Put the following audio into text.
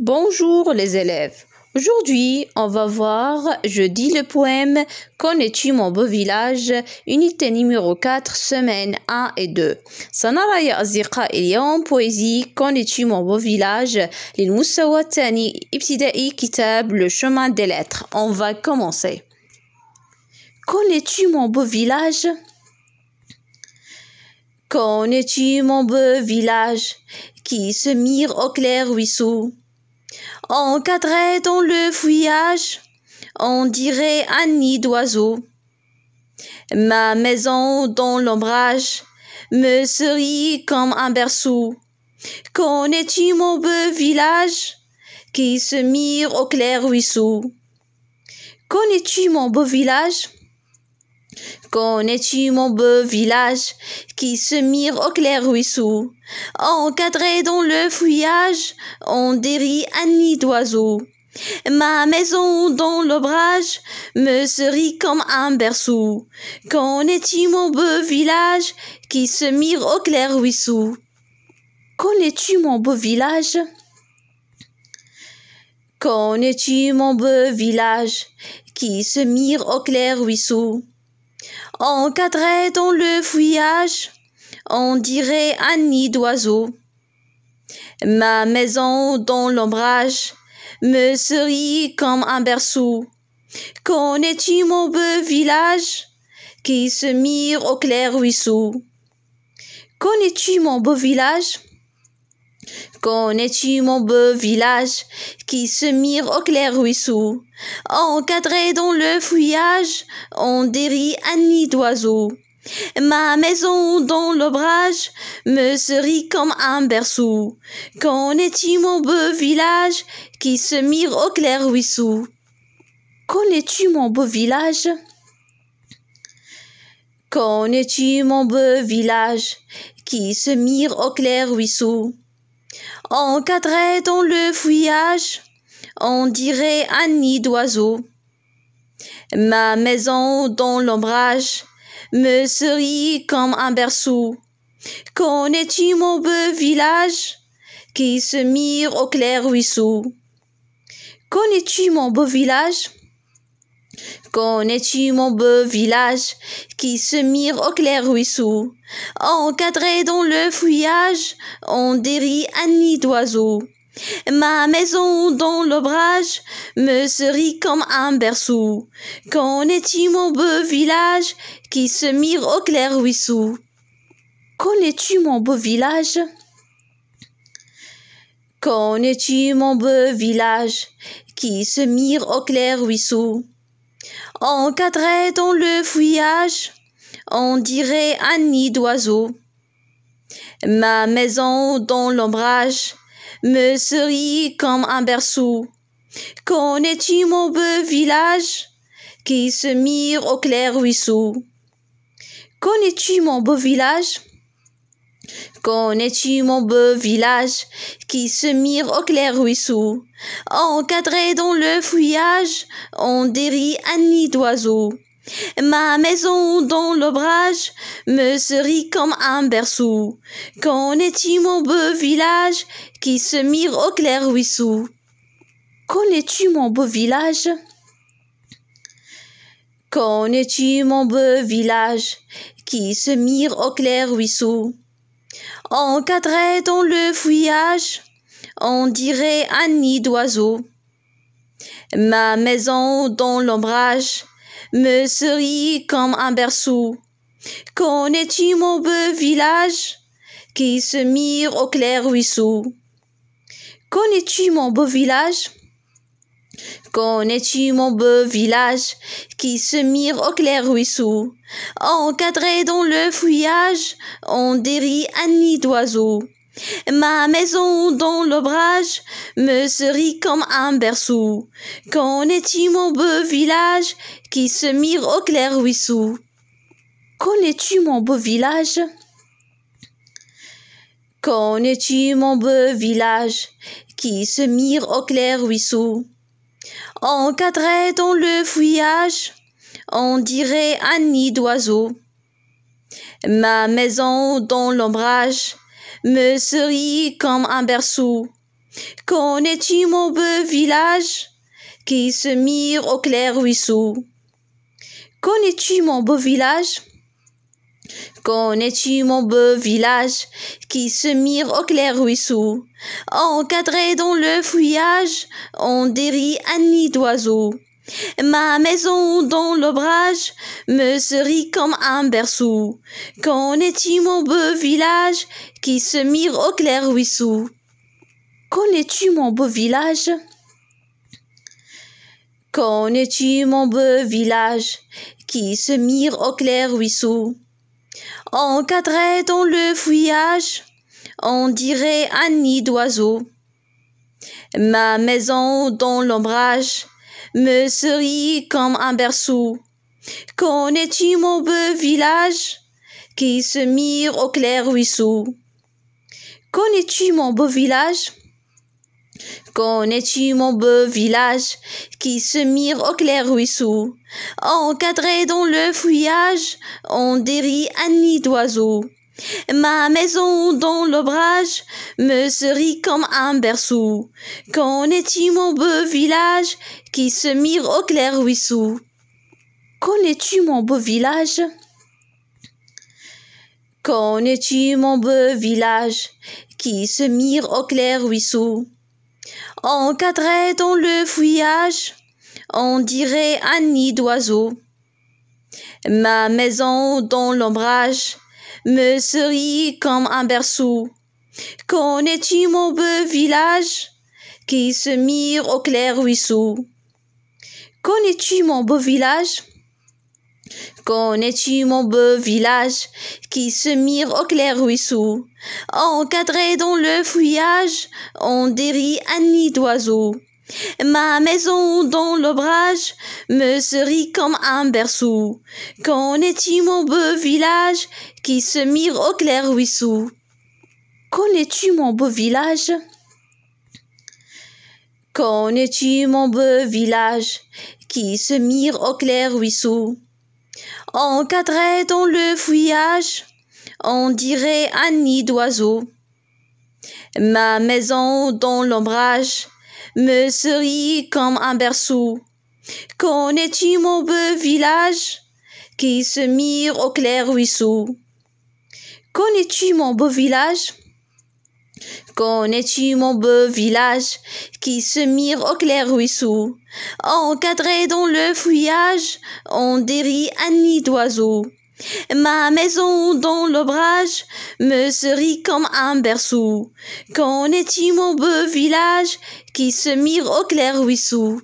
Bonjour les élèves. Aujourd'hui, on va voir, je dis le poème Connais-tu mon beau village, unité numéro 4, semaine 1 et 2. سنرى يا أصدقائي اليوم poésie Connais-tu mon beau village للمستوى الثاني ابتدائي كتاب Le chemin des lettres. On va commencer. Connais-tu mon beau village? Connais-tu mon beau village qui se mire au clair ruisseau? Encadré dans le feuillage, on dirait un nid d'oiseau. Ma maison dans l'ombrage me sourit comme un berceau. Connais-tu mon beau village qui se mire au clair ruisseau? Connais-tu mon beau village? Connais-tu mon beau village qui se mire au clair ruisseau? Encadré dans le feuillage, on dirait un nid d'oiseau. Ma maison dans l'ombrage me sourit comme un berceau. Connais-tu mon beau village qui se mire au clair ruisseau? Connais-tu mon beau village? Connais-tu mon beau village qui se mire au clair ruisseau? Encadré dans le feuillage, on dirait un nid d'oiseau. Ma maison dans l'ombrage me sourit comme un berceau. Connais-tu mon beau village qui se mire au clair ruisseau? Connais-tu mon beau village? Connais-tu mon beau village qui se mire au clair ruisseau? Encadré dans le feuillage, on dirait un nid d'oiseau. Ma maison dans l'ombrage me sourit comme un berceau. Connais-tu mon beau village qui se mire au clair ruisseau? Connais-tu mon beau village? Connais-tu mon beau village qui se mire au clair ruisseau? Encadré dans le feuillage, on dirait un nid d'oiseau. Ma maison dans l'ombrage me sourit comme un berceau. Connais-tu mon beau village qui se mire au clair ruisseau? Connais-tu mon beau village? Connais-tu mon beau village qui se mire au clair ruisseau? Encadré dans le feuillage, on dirait un nid d'oiseau. Ma maison dans l'ombrage me sourit comme un berceau. Connais-tu mon beau village qui se mire au clair ruisseau? Connais-tu mon beau village? Connais-tu mon beau village qui se mire au clair ruisseau? Encadré dans le feuillage, on dirait un nid d'oiseau. Ma maison dans l'ombrage me sourit comme un berceau. Connais-tu mon beau village qui se mire au clair ruisseau? Connais-tu mon beau village? Connais-tu mon beau village qui se mire au clair ruisseau? Encadré dans le feuillage, on dirait un nid d'oiseau. Ma maison dans l'ombrage me sourit comme un berceau. Connais-tu mon beau village qui se mire au clair ruisseau? Connais-tu mon beau village? Connais-tu mon beau village qui se mire au clair ruisseau? Encadré dans le feuillage, on dirait un nid d'oiseau. Ma maison dans l'ombrage me sourit comme un berceau. Connais-tu mon beau village qui se mire au clair ruisseau? Connais-tu mon beau village? Connais-tu mon beau village qui se mire au clair ruisseau? Encadré dans le feuillage, on dirait un nid d'oiseau. Ma maison dans l'ombrage me sourit comme un berceau. Connais-tu mon beau village qui se mire au clair ruisseau? Connais-tu mon beau village? Connais-tu mon beau village qui se mire au clair ruisseau? Encadré dans le feuillage, on dirait un nid d'oiseau. Ma maison dans l'ombrage me sourit comme un berceau. Connais-tu mon beau village qui se mire au clair ruisseau? Connais-tu mon beau village? Connais-tu mon beau village qui se mire au clair ruisseau? Encadré dans le feuillage, on dérit un nid d'oiseau. Ma maison dans l'ombrage me serit comme un berceau. Connais-tu mon beau village qui se mire au clair ruisseau? Connais-tu mon beau village? Connais-tu mon beau village qui se mire au clair ruisseau? Encadré dans le feuillage, on dirait un nid d'oiseau. Ma maison dans l'ombrage me serit comme un berceau. Connais-tu mon beau village qui se mire au clair ruisseau? Connais-tu mon beau village? Connais-tu mon beau village qui se mire au clair ruisseau? Encadré dans le feuillage, on dérit un nid d'oiseau. Ma maison dans l'ombrage me serit comme un berceau. Connais-tu mon beau village qui se mire au clair ruisseau? Connais-tu mon beau village? Connais-tu mon beau village qui se mire au clair ruisseau? Encadré dans le feuillage, on dirait un nid d'oiseau. Ma maison dans l'ombrage me serit comme un berceau. Connais-tu mon beau village qui se mire au clair ruisseau? Connais-tu mon beau village? Connais-tu mon beau village qui se mire au clair ruisseau? Encadré dans le feuillage, on dérit un nid d'oiseau. Ma maison dans l'ombrage me serit comme un berceau. Connais-tu mon beau village qui se mire au clair ruisseau? Connais-tu mon beau village? Connais-tu mon beau village qui se mire au clair ruisseau? Encadré dans le feuillage, on dirait un nid d'oiseau. Ma maison dans l'ombrage me serit comme un berceau. Connais-tu mon beau village qui se mire au clair ruisseau? Connais-tu mon beau village? Connais-tu mon beau village qui se mire au clair ruisseau? Encadré dans le feuillage, on dérit un nid d'oiseau. Ma maison dans l'ombrage me serit comme un berceau. Connais-tu mon beau village qui se mire au clair ruisseau?